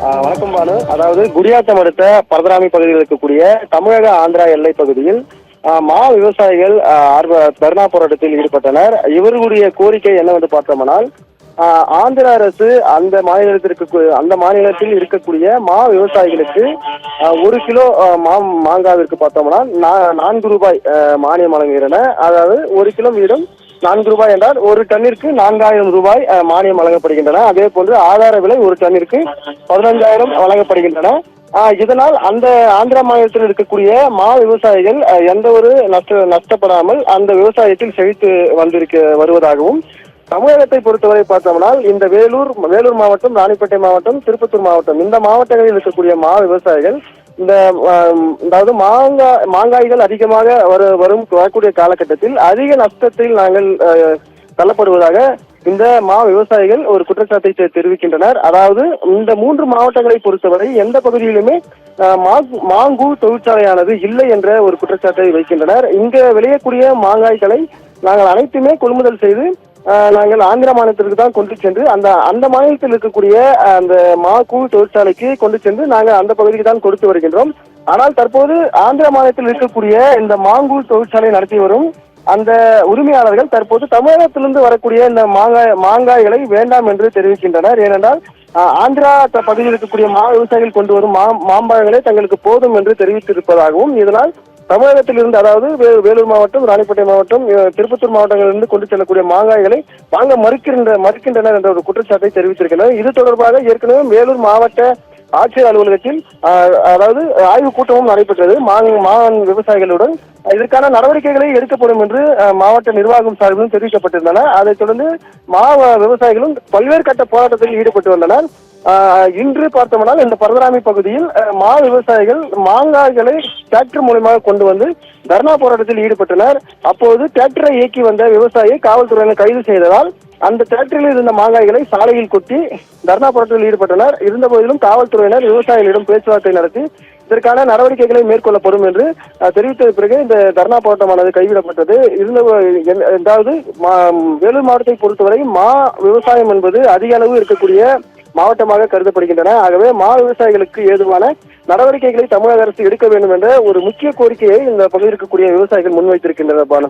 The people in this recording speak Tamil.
வணக்கம் பானு. அதாவது குடியாத்தம் அடுத்த பரதராமி பகுதியில் இருக்கக்கூடிய தமிழக ஆந்திரா எல்லை பகுதியில் மா விவசாயிகள் தர்ணா போராட்டத்தில் ஈடுபட்டனர். இவர்களுடைய கோரிக்கை என்னவென்று பார்த்தோம்னால், ஆந்திர அரசு அந்த மாநிலத்தில் இருக்கக்கூடிய மா விவசாயிகளுக்கு 1 கிலோ மாங்காவிற்கு பார்த்தோம்னா ரூபாய் 4 மானியம் வழங்குகின்றன. அதாவது 1 கிலோ வீதம் 4 ரூபாய் என்றால் ஒரு டன்னிற்கு 4000 ரூபாய் மானியம் வழங்கப்படுகின்றன. அதே போன்று ஆதார விலை ஒரு டன்னிற்கு 15,000 வழங்கப்படுகின்றன. இதனால் அந்த ஆந்திரா மாநிலத்தில் இருக்கக்கூடிய மா விவசாயிகள் எந்த ஒரு நஷ்டப்படாமல் அந்த விவசாயத்தில் செழித்து வருவதாகவும், தமிழகத்தை பொறுத்தவரை பார்த்தோம்னால் இந்த வேலூர் மாவட்டம், ராணிப்பேட்டை மாவட்டம், திருப்பத்தூர் மாவட்டம், இந்த மாவட்டங்களில் இருக்கக்கூடிய மா விவசாயிகள் அதாவது மாங்காய்கள் அதிகமாக வரக்கூடிய காலகட்டத்தில் அதிக நஷ்டத்தில் நாங்கள் தள்ளப்படுவதாக இந்த மா விவசாயிகள் ஒரு குற்றச்சாட்டை தெரிவிக்கின்றனர். அதாவது இந்த 3 மாவட்டங்களை பொறுத்தவரை எந்த பகுதியிலுமே மாங்கூழ் தொழிற்சாலையானது இல்லை என்ற ஒரு குற்றச்சாட்டை வைக்கின்றனர். இங்க விளையக்கூடிய மாங்காய்களை நாங்கள் அனைத்துமே கொள்முதல் செய்து நாங்கள் ஆந்திர மாநிலத்திற்கு தான் கொண்டு சென்று அந்த மாநிலத்தில் இருக்கக்கூடிய அந்த மாக்கூழ் தொழிற்சாலைக்கு கொண்டு சென்று நாங்கள் அந்த பகுதிக்கு தான் கொடுத்து வருகின்றோம். ஆனால் தற்போது ஆந்திர மாநிலத்தில் இருக்கக்கூடிய இந்த மாங்கூழ் தொழிற்சாலை நடத்தி வரும் அந்த உரிமையாளர்கள் தற்போது தமிழகத்திலிருந்து வரக்கூடிய இந்த மாங்காய்களை வேண்டாம் என்று தெரிவிக்கின்றனர். ஏனென்றால் ஆந்திரா பகுதியில் இருக்கக்கூடிய விவசாயிகள் கொண்டு வரும் மாம்பழங்களே தங்களுக்கு போதும் என்று தெரிவித்திருப்பதாகவும், இதனால் தமிழகத்திலிருந்து அதாவது வேலூர் மாவட்டம், ராணிப்பேட்டை மாவட்டம், திருப்பத்தூர் மாவட்டங்களிலிருந்து கொண்டு செல்லக்கூடிய மாங்காய்களை வாங்க மறுக்கின்றனர் என்ற ஒரு குற்றச்சாட்டை தெரிவித்திருக்கின்றனர். இது தொடர்பாக ஏற்கனவே வேலூர் மாவட்ட ஆட்சியர் அலுவலகத்தில் அதாவது ஆய்வு கூட்டமும் நடைபெற்றது. விவசாயிகளுடன் இதற்கான நடவடிக்கைகளை எடுக்கப்படும் என்று மாவட்ட நிர்வாகம் சார்பிலும் தெரிவிக்கப்பட்டிருந்தன. அதைத் தொடர்ந்து விவசாயிகளும் பல்வேறு கட்ட போராட்டத்தில் ஈடுபட்டு வந்தனர். இன்று பார்த்தோம்னால் இந்த பரதராமி பகுதியில் விவசாயிகள் மாங்காய்களை டிராக்டர் மூலமாக கொண்டு வந்து தர்ணா போராட்டத்தில் ஈடுபட்டனர். அப்போது டிராக்டரை இயக்கி வந்த விவசாயியை காவல்துறையினர் கைது செய்ததால் அந்த டிராக்டரில் இருந்த மாங்காய்களை சாலையில் கொட்டி தர்ணா போராட்டத்தில் ஈடுபட்டனர். இருந்த போதிலும் காவல்துறையினர் விவசாயிகளிடம் பேச்சுவார்த்தை நடத்தி இதற்கான நடவடிக்கைகளை மேற்கொள்ளப்படும் என்று தெரிவித்த பிறகு இந்த தர்ணா போராட்டமானது கைவிடப்பட்டது. அதாவது வேலூர் மாவட்டத்தை பொறுத்தவரை விவசாயம் என்பது அதிக அளவு இருக்கக்கூடிய மாவட்டமாக கருதப்படுகின்றன. ஆகவே விவசாயிகளுக்கு ஏதுவான நடவடிக்கைகளை தமிழக அரசு எடுக்க வேண்டும் என்ற ஒரு முக்கிய கோரிக்கையை இந்த பகுதியில் இருக்கக்கூடிய விவசாயிகள் முன்வைத்திருக்கின்றனர். பானு.